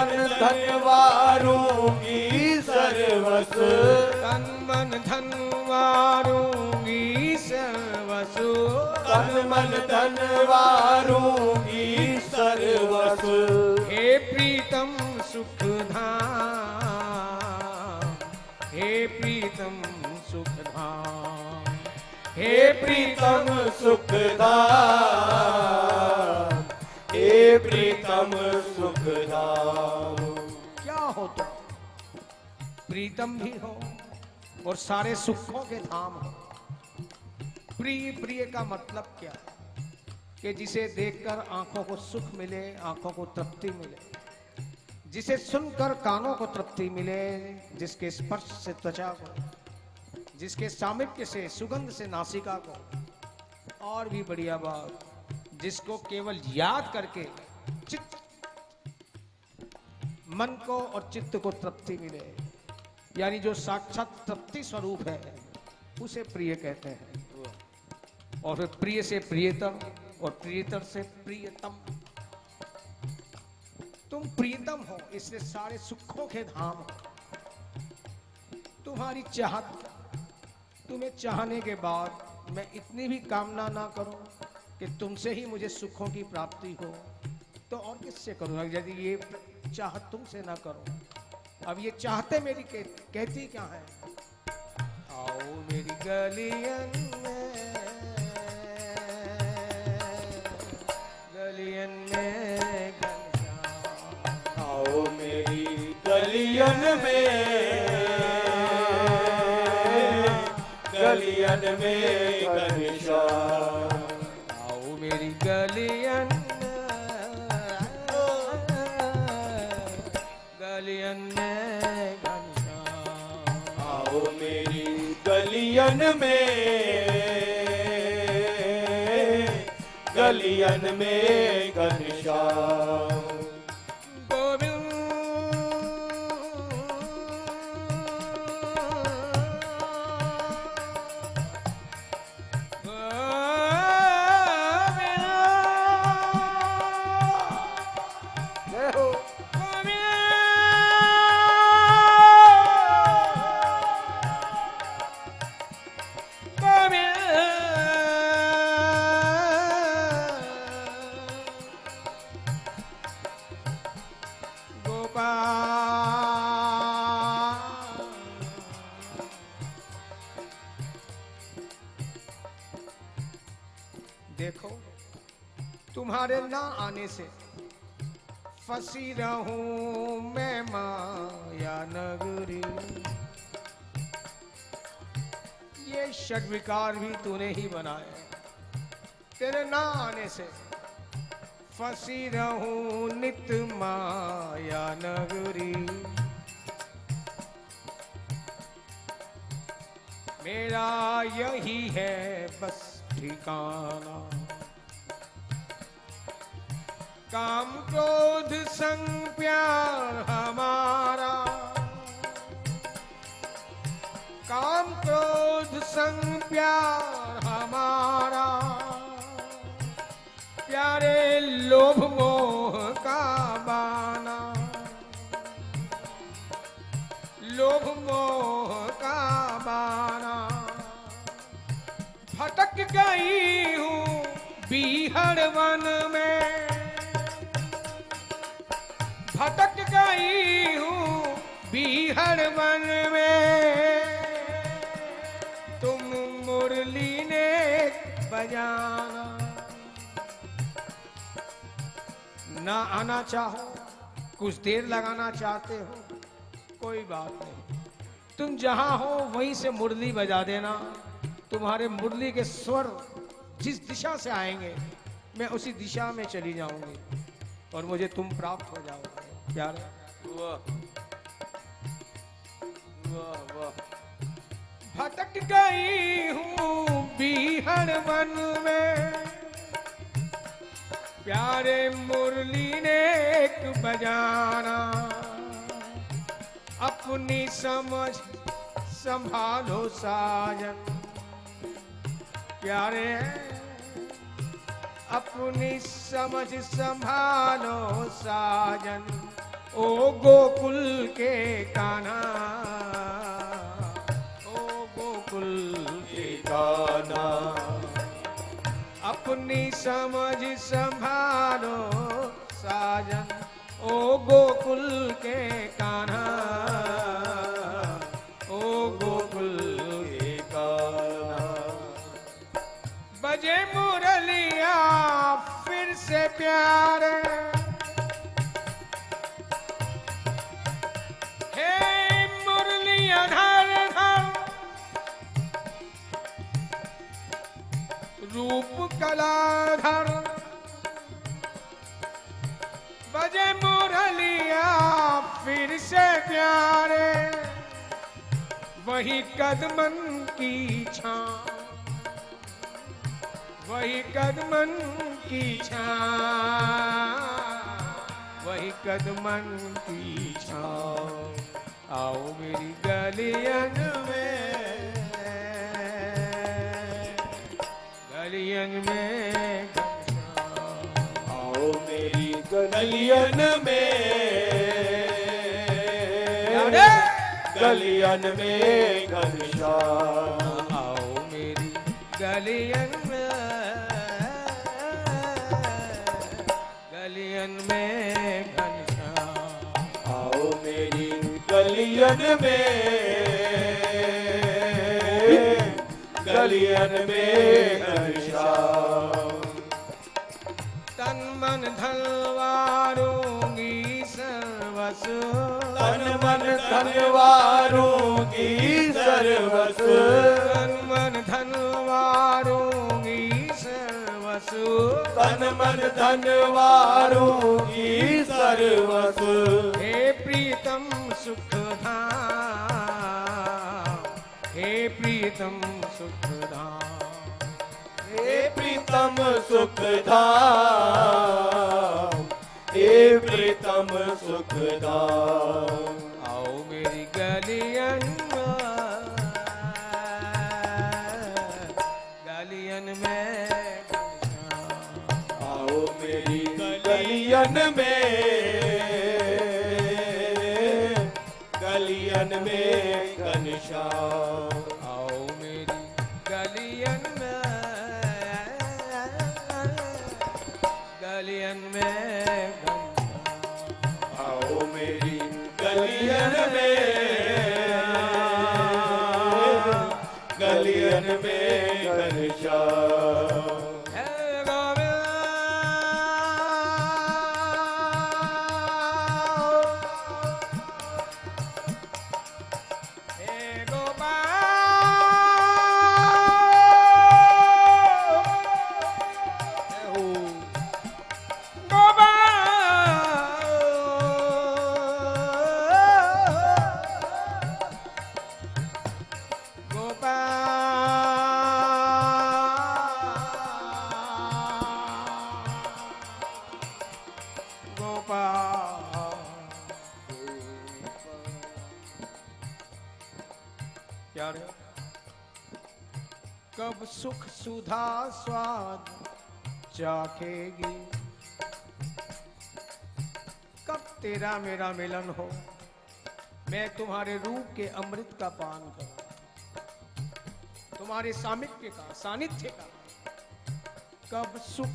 मन धन वारूंगी सर्वस, तन मन धन वारूंगी सर्वस, तन मन धन वारूंगी सर्वस। हे प्रीतम सुख धाम, हे प्रीतम सुख धाम, हे प्रीतम सुखधाम, हे प्रीतम सुखधाम। क्या हो तुम? प्रीतम भी हो और सारे सुखों के धाम हो। प्रिय, प्रिय का मतलब क्या? कि जिसे देखकर आंखों को सुख मिले, आंखों को तृप्ति मिले, जिसे सुनकर कानों को तृप्ति मिले, जिसके स्पर्श से त्वचा को, जिसके सामिप्य से, सुगंध से नासिका को, और भी बढ़िया बात, जिसको केवल याद करके चित्त, मन को और चित्त को तृप्ति मिले, यानी जो साक्षात तृप्ति स्वरूप है, उसे प्रिय कहते हैं। और फिर प्रिय से प्रियतर और प्रियतर से प्रियतम। तुम प्रियतम हो, इसलिए सारे सुखों के धाम हो। तुम्हारी चाहत, तुम्हें चाहने के बाद मैं इतनी भी कामना ना करूं कि तुमसे ही मुझे सुखों की प्राप्ति हो, तो और किससे करूंगा यदि ये चाहत तुमसे ना करूं। अब ये चाहते मेरी कहती क्या है? आओ मेरी गलियन में, गलियन में घनश्याम, आओ मेरी गलियन में, गलियन में घनश्याम। आओ मेरी गलियन, गलियन में घनश्याम, आओ मेरी गलियन में, गलियन में घनश्याम। देखो, तुम्हारे ना आने से फंसी रहूं मैं माया नगरी। ये षड्विकार भी तूने ही बनाए। तेरे ना आने से फंसी रहूं नित माया नगरी। मेरा यही है बस ठिकाना, काम क्रोध संग प्यार हमारा, काम क्रोध संग प्यार हमारा, प्यारे लोभ मोह का बाना, लोभ मोह का बाना। भटक गई हूँ बीहड़ वन में, भटक गई हूँ बीहड़ वन में, तुम मुरली ने बजाना। ना आना चाहो, कुछ देर लगाना चाहते हो, कोई बात नहीं, तुम जहां हो वहीं से मुरली बजा देना। तुम्हारे मुरली के स्वर जिस दिशा से आएंगे मैं उसी दिशा में चली जाऊंगी और मुझे तुम प्राप्त हो जाओगे। प्यार, वाह वाह वाह। भटक गई हूँ बीहड़ वन में, प्यारे मुरली ने एक बजाना। अपनी समझ संभालो साजन, प्यारे अपनी समझ संभालो साजन। ओ गोकुल के कान्हा, ओ गोकुल के गाना अपनी समझ संभालो साजन, ओ गोकुल के कान्हा, ओ गोकुल के गाना बजे मुरलिया फिर से प्यार, हे मुरलिया धर धर रूप कलाधर, बजे मुरलिया फिर से प्यारे, वही कदमन की छां, वही कदमन की छां, वही कदमन की छां, आओ मेरी गलियन में, गलियन में आओ मेरी गलियन में, गलियन में घनश्याम आओ मेरी गलियन में, गलियन में घनश्याम, आओ मेरी गलियन में, गलियन में घनश्याम तन मन धनवारूंगी सर्वस, तन मन धनवारूंगी सर्वस, तन मन धनवारूंगी सर्वस, तन मन धनवारूंगी सर्वस, हे प्रीतम सुख धाम, हे प्रीतम सुख धाम, हे प्रीतम सुख धाम, हे प्रीतम सुख धाम आओ मेरी गलियन में, गलियन में आओ मेरी गलियन में, गलियन में घनश्याम आओ मेरी गलियन में, गलियन में आओ मेरी गलियन में, गलियन में घनश्याम कब सुख सुधा स्वाद चाखेगी, कब तेरा मेरा मिलन हो, मैं तुम्हारे रूप के अमृत का पान करूं, तुम्हारे सामिप्य का सानिध्य का, कब सुख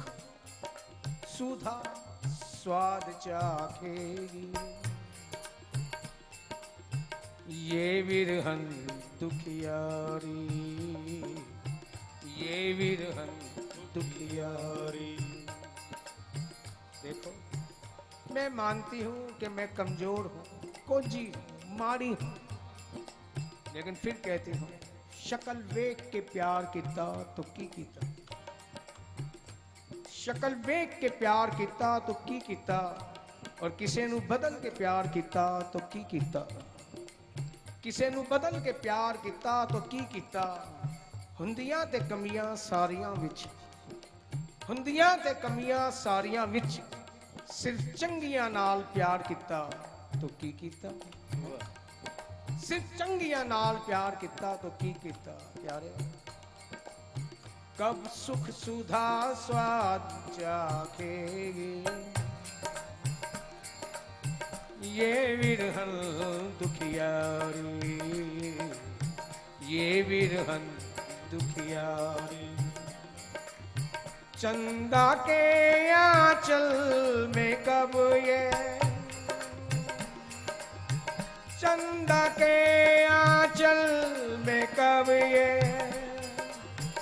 सुधा स्वाद चाखेगी, ये विरहन दुखियारी, ये विरहन दुखियारी। देखो मैं मानती हूं कि मैं कमजोर हूं, कोजी हूं, माड़ी हूं, लेकिन फिर कहती हूं शकल वेख के प्यार किता तो की कीता, शकल वेख के प्यार किता तो की कीता, और किसे नू बदल के प्यार किता तो की कीता, किसे नू बदल के प्यार किता तो की कीता, ਹੁੰਦੀਆਂ ਤੇ ਕਮੀਆਂ ਸਾਰੀਆਂ ਵਿੱਚ, ਹੁੰਦੀਆਂ ਤੇ ਕਮੀਆਂ ਸਾਰੀਆਂ ਵਿੱਚ, ਸਿਰਫ ਚੰਗੀਆਂ ਨਾਲ ਪਿਆਰ ਕੀਤਾ ਤੋ ਕੀ ਕੀਤਾ, ਸਿਰਫ ਚੰਗੀਆਂ ਨਾਲ ਪਿਆਰ ਕੀਤਾ ਤੋ ਕੀ ਕੀਤਾ। ਪਿਆਰੇ कब सुख सुधा स्वाद चाखेगी, ये विरहन दुखियारी, ये विरहन दुखियारी। चंदा के आंचल में कब ये, चंदा के आंचल में कब ये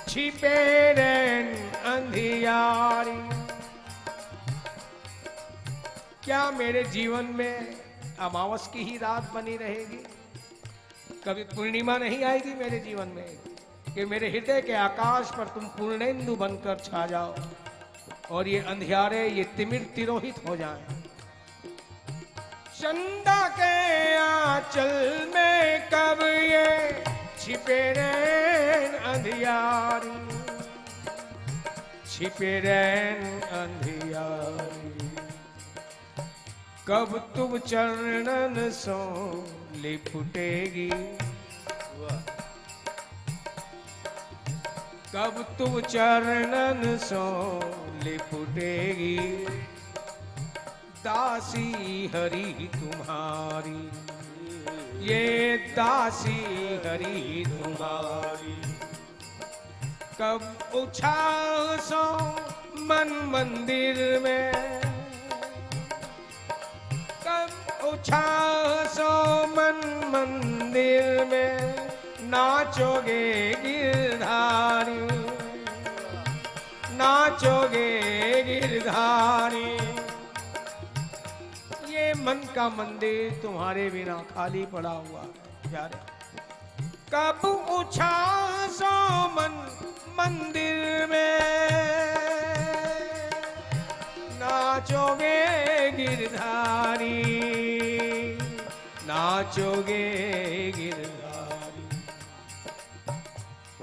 छिपे रैन अंधियारी। क्या मेरे जीवन में अमावस की ही रात बनी रहेगी? कभी पूर्णिमा नहीं आएगी मेरे जीवन में कि मेरे हृदय के आकाश पर तुम पूर्णेंदु बनकर छा जाओ और ये अंधियारे, ये तिमिर तिरोहित हो जाएं। चंदा के आंचल में कब ये छिपे रैन अंधियारी, छिपे रैन अंधियारी। कब तुम चरणन सो लिपटेगी, कब तुम चरणन सो लिपटेगी। दासी हरि तुम्हारी, ये दासी हरि तुम्हारी। कब उछाल सो मन मंदिर में, कब उछाल सो मन मंदिर में। नाचोगे गिरधारी, नाचोगे गिरधारी। ये मन का मंदिर तुम्हारे बिना खाली पड़ा हुआ जा रहा। कब उछाल सो मन मंदिर में, नाचोगे गिरधारी, नाचोगे गिरधारी।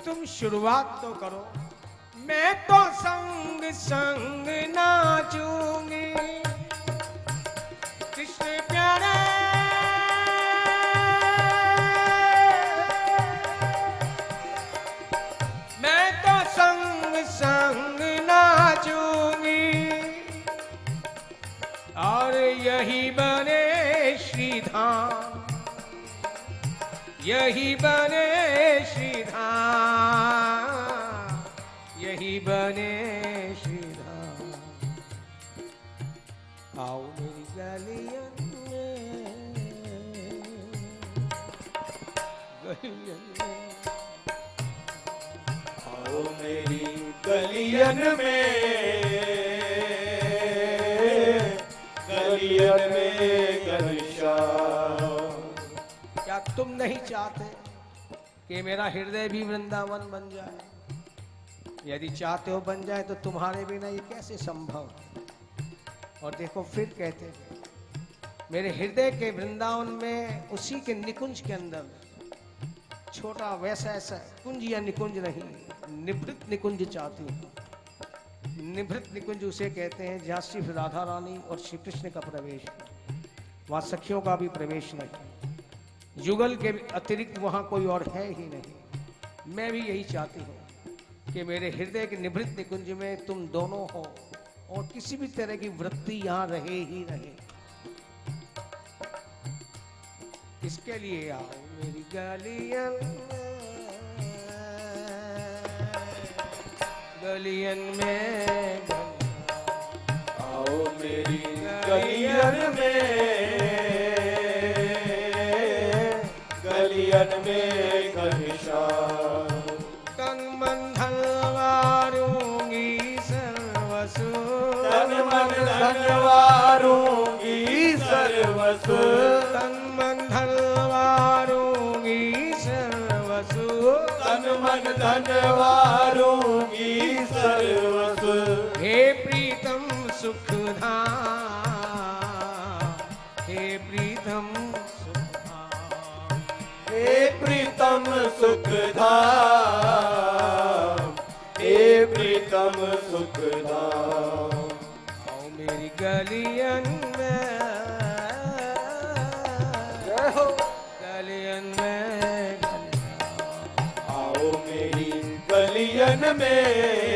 तुम शुरुआत तो करो, मैं तो संग संग नाचूंगी। कृष्ण प्यारे मैं तो संग संग नाचूंगी और यही बने श्रीधाम, यही बने श्रीधाम, यही बने श्रीधाम। आओ मेरी गलियन में, गलियन में, आओ मेरी गलियन में, गलियन में घनश्याम। क्या तुम नहीं चाहते कि मेरा हृदय भी वृंदावन बन जाए? यदि चाहते हो बन जाए तो तुम्हारे बिना ये कैसे संभव है? और देखो फिर कहते हैं मेरे हृदय के वृंदावन में, उसी के निकुंज के अंदर, छोटा वैसा ऐसा कुंज या निकुंज नहीं, निभृत निकुंज चाहती हूँ। निभृत निकुंज उसे कहते हैं जहाँ सिर्फ राधा रानी और श्री कृष्ण का प्रवेश है, वहाँ सखियों का भी प्रवेश नहीं, युगल के अतिरिक्त वहाँ कोई और है ही नहीं। मैं भी यही चाहती हूँ कि मेरे हृदय के निभृत निकुंज में तुम दोनों हो और किसी भी तरह की वृत्ति यहाँ रहे ही रहे। इसके लिए आओ मेरी गलियन में, गलियन में, आओ मेरी गलियन में, गलियन में घनश्याम। तन मन धनवारूंगी सर्वसु, तन मन धनवारूंगी सर्वसु, तन मन धनवारूंगी सर्वसु, तन मन धनवारूंगी सर्वसु। हे प्रीतम सुखधाम, हे प्रीतम सुखधाम, हे प्रीतम सुखधाम, हे प्रीतम सुखधाम। आओ मेरी गलियन में, गलियन में, आओ मेरी गलियन में,